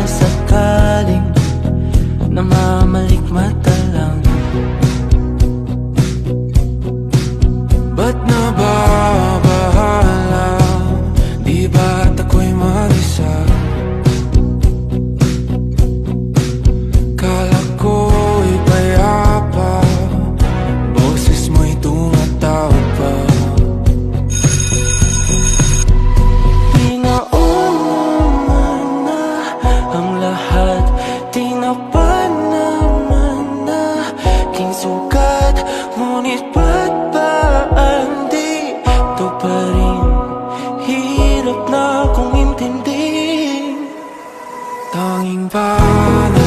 sakaling namamalikmata lang. Ba't nababahala? Di ba't ako'y mag-isa? Kala ko'y payapa, boses mo'y tumatawag pa. Pinauna na ang lahat, tinapan naman na aking sugat. Ngunit ba't ba andito pa rin? Hirap na akong intindihin. Tanging para